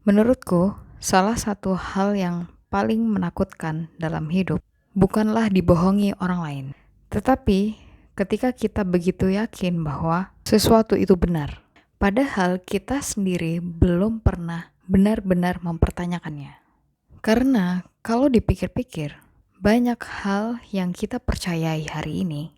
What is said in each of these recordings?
Menurutku, salah satu hal yang paling menakutkan dalam hidup bukanlah dibohongi orang lain, tetapi ketika kita begitu yakin bahwa sesuatu itu benar, padahal kita sendiri belum pernah benar-benar mempertanyakannya. Karena kalau dipikir-pikir, banyak hal yang kita percayai hari ini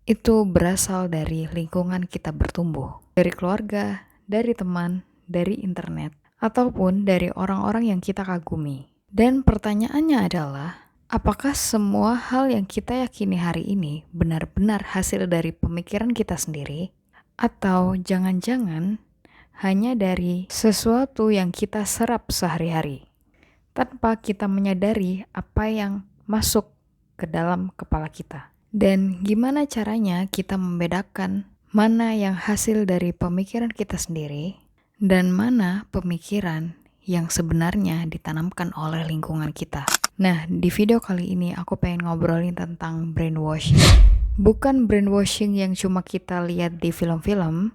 itu berasal dari lingkungan kita bertumbuh, dari keluarga, dari teman, dari internet, ataupun dari orang-orang yang kita kagumi. Dan pertanyaannya adalah, apakah semua hal yang kita yakini hari ini benar-benar hasil dari pemikiran kita sendiri? Atau jangan-jangan hanya dari sesuatu yang kita serap sehari-hari, tanpa kita menyadari apa yang masuk ke dalam kepala kita? Dan gimana caranya kita membedakan mana yang hasil dari pemikiran kita sendiri dan mana pemikiran yang sebenarnya ditanamkan oleh lingkungan kita. Nah, di video kali ini aku pengen ngobrolin tentang brainwashing. Bukan brainwashing yang cuma kita lihat di film-film,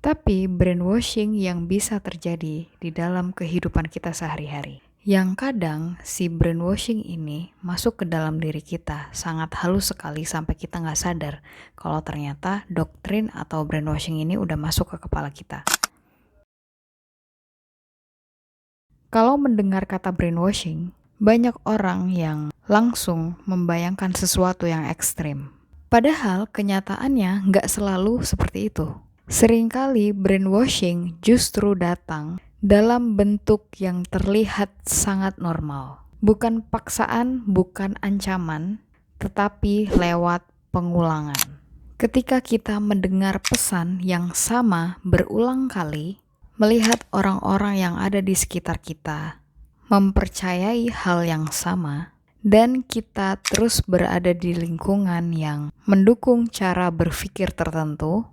tapi brainwashing yang bisa terjadi di dalam kehidupan kita sehari-hari. Yang kadang si brainwashing ini masuk ke dalam diri kita sangat halus sekali sampai kita nggak sadar kalau ternyata doktrin atau brainwashing ini udah masuk ke kepala kita. Kalau mendengar kata brainwashing, banyak orang yang langsung membayangkan sesuatu yang ekstrim. Padahal kenyataannya nggak selalu seperti itu. Seringkali brainwashing justru datang dalam bentuk yang terlihat sangat normal. Bukan paksaan, bukan ancaman, tetapi lewat pengulangan. Ketika kita mendengar pesan yang sama berulang kali, melihat orang-orang yang ada di sekitar kita mempercayai hal yang sama, dan kita terus berada di lingkungan yang mendukung cara berpikir tertentu,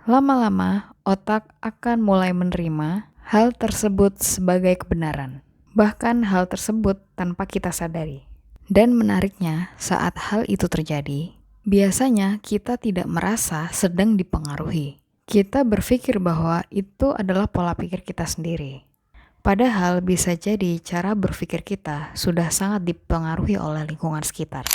lama-lama otak akan mulai menerima hal tersebut sebagai kebenaran, bahkan hal tersebut tanpa kita sadari. Dan menariknya, saat hal itu terjadi, biasanya kita tidak merasa sedang dipengaruhi. Kita berpikir bahwa itu adalah pola pikir kita sendiri. Padahal bisa jadi cara berpikir kita sudah sangat dipengaruhi oleh lingkungan sekitar.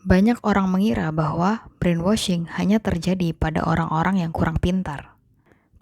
Banyak orang mengira bahwa brainwashing hanya terjadi pada orang-orang yang kurang pintar.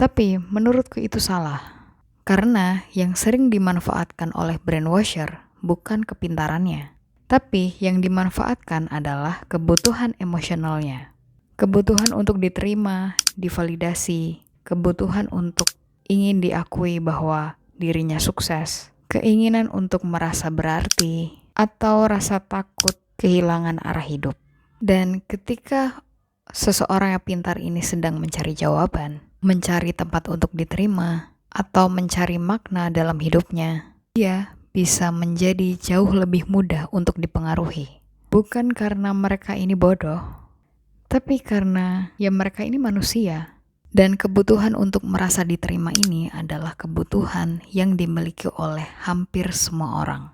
Tapi menurutku itu salah, karena yang sering dimanfaatkan oleh brainwasher bukan kepintarannya, tapi yang dimanfaatkan adalah kebutuhan emosionalnya. Kebutuhan untuk diterima, divalidasi, kebutuhan untuk ingin diakui bahwa dirinya sukses, keinginan untuk merasa berarti, atau rasa takut kehilangan arah hidup. Dan ketika seseorang yang pintar ini sedang mencari jawaban, mencari tempat untuk diterima, atau mencari makna dalam hidupnya, dia bisa menjadi jauh lebih mudah untuk dipengaruhi. Bukan karena mereka ini bodoh, tapi karena mereka ini manusia. Dan kebutuhan untuk merasa diterima ini adalah kebutuhan yang dimiliki oleh hampir semua orang.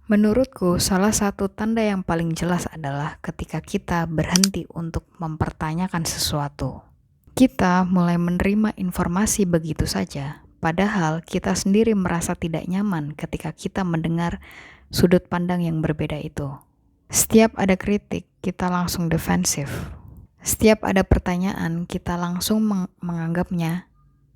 Menurutku, salah satu tanda yang paling jelas adalah ketika kita berhenti untuk mempertanyakan sesuatu. Kita mulai menerima informasi begitu saja, padahal kita sendiri merasa tidak nyaman ketika kita mendengar sudut pandang yang berbeda itu. Setiap ada kritik, kita langsung defensif. Setiap ada pertanyaan, kita langsung menganggapnya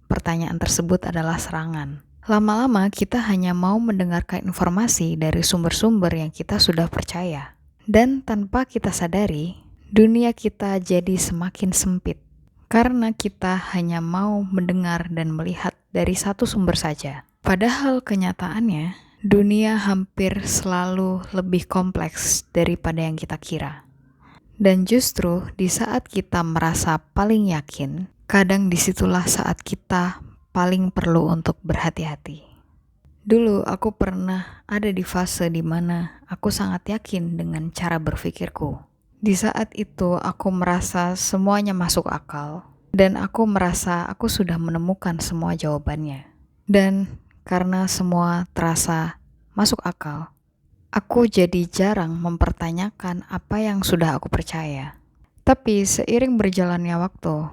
pertanyaan tersebut adalah serangan. Lama-lama kita hanya mau mendengarkan informasi dari sumber-sumber yang kita sudah percaya. Dan tanpa kita sadari, dunia kita jadi semakin sempit. Karena kita hanya mau mendengar dan melihat dari satu sumber saja. Padahal kenyataannya, dunia hampir selalu lebih kompleks daripada yang kita kira. Dan justru di saat kita merasa paling yakin, kadang disitulah saat kita paling perlu untuk berhati-hati. Dulu aku pernah ada di fase di mana aku sangat yakin dengan cara berpikirku. Di saat itu aku merasa semuanya masuk akal, dan aku merasa aku sudah menemukan semua jawabannya. Dan karena semua terasa masuk akal, aku jadi jarang mempertanyakan apa yang sudah aku percaya. Tapi seiring berjalannya waktu,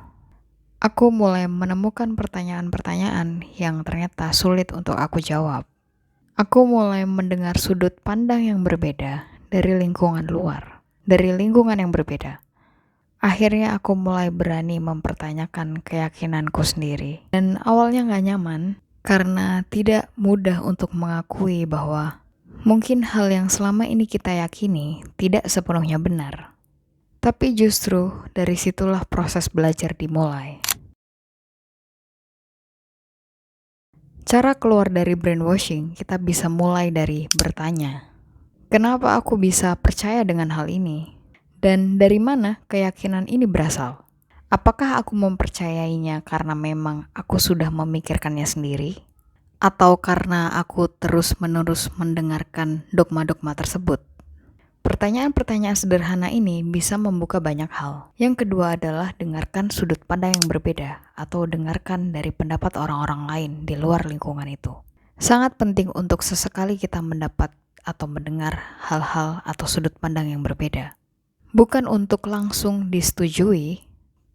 Aku mulai menemukan pertanyaan-pertanyaan yang ternyata sulit untuk aku jawab. Aku mulai mendengar sudut pandang yang berbeda dari lingkungan luar, dari lingkungan yang berbeda. Akhirnya aku mulai berani mempertanyakan keyakinanku sendiri. Dan awalnya gak nyaman, karena tidak mudah untuk mengakui bahwa mungkin hal yang selama ini kita yakini tidak sepenuhnya benar. Tapi justru dari situlah proses belajar dimulai. Cara keluar dari brainwashing, kita bisa mulai dari bertanya, kenapa aku bisa percaya dengan hal ini? Dan dari mana keyakinan ini berasal? Apakah aku mempercayainya karena memang aku sudah memikirkannya sendiri? Atau karena aku terus-menerus mendengarkan dogma-dogma tersebut? Pertanyaan-pertanyaan sederhana ini bisa membuka banyak hal. Yang kedua adalah dengarkan sudut pandang yang berbeda atau dengarkan dari pendapat orang-orang lain di luar lingkungan itu. Sangat penting untuk sesekali kita mendapat atau mendengar hal-hal atau sudut pandang yang berbeda. Bukan untuk langsung disetujui,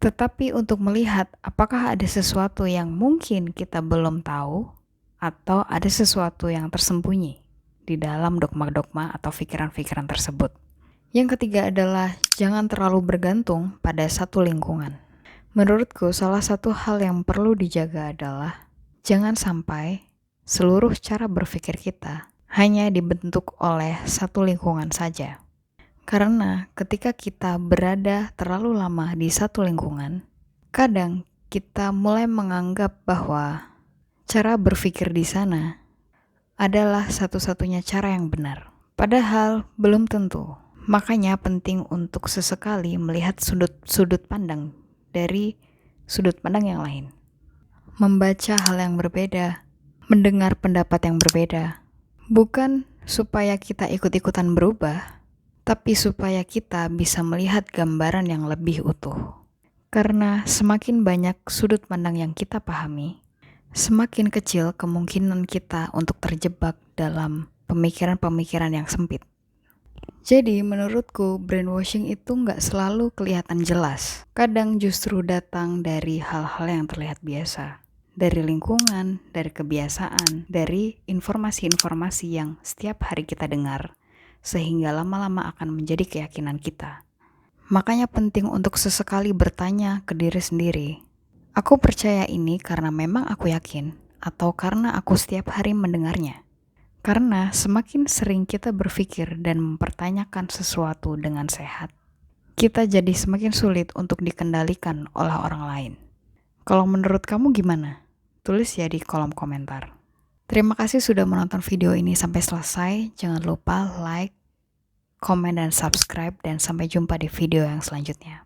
tetapi untuk melihat apakah ada sesuatu yang mungkin kita belum tahu atau ada sesuatu yang tersembunyi di dalam dogma-dogma atau pikiran-pikiran tersebut. Yang ketiga adalah jangan terlalu bergantung pada satu lingkungan. Menurutku salah satu hal yang perlu dijaga adalah jangan sampai seluruh cara berpikir kita hanya dibentuk oleh satu lingkungan saja. Karena ketika kita berada terlalu lama di satu lingkungan, kadang kita mulai menganggap bahwa cara berpikir di sana adalah satu-satunya cara yang benar. Padahal belum tentu. Makanya penting untuk sesekali melihat sudut pandang dari sudut pandang yang lain. Membaca hal yang berbeda, mendengar pendapat yang berbeda. Bukan supaya kita ikut-ikutan berubah, tapi supaya kita bisa melihat gambaran yang lebih utuh. Karena semakin banyak sudut pandang yang kita pahami, semakin kecil kemungkinan kita untuk terjebak dalam pemikiran-pemikiran yang sempit. Jadi menurutku brainwashing itu nggak selalu kelihatan jelas. Kadang justru datang dari hal-hal yang terlihat biasa. Dari lingkungan, dari kebiasaan, dari informasi-informasi yang setiap hari kita dengar. Sehingga lama-lama akan menjadi keyakinan kita. Makanya penting untuk sesekali bertanya ke diri sendiri. Aku percaya ini karena memang aku yakin, atau karena aku setiap hari mendengarnya. Karena semakin sering kita berpikir dan mempertanyakan sesuatu dengan sehat, kita jadi semakin sulit untuk dikendalikan oleh orang lain. Kalau menurut kamu gimana? Tulis ya di kolom komentar. Terima kasih sudah menonton video ini sampai selesai. Jangan lupa like, komen, dan subscribe. Dan sampai jumpa di video yang selanjutnya.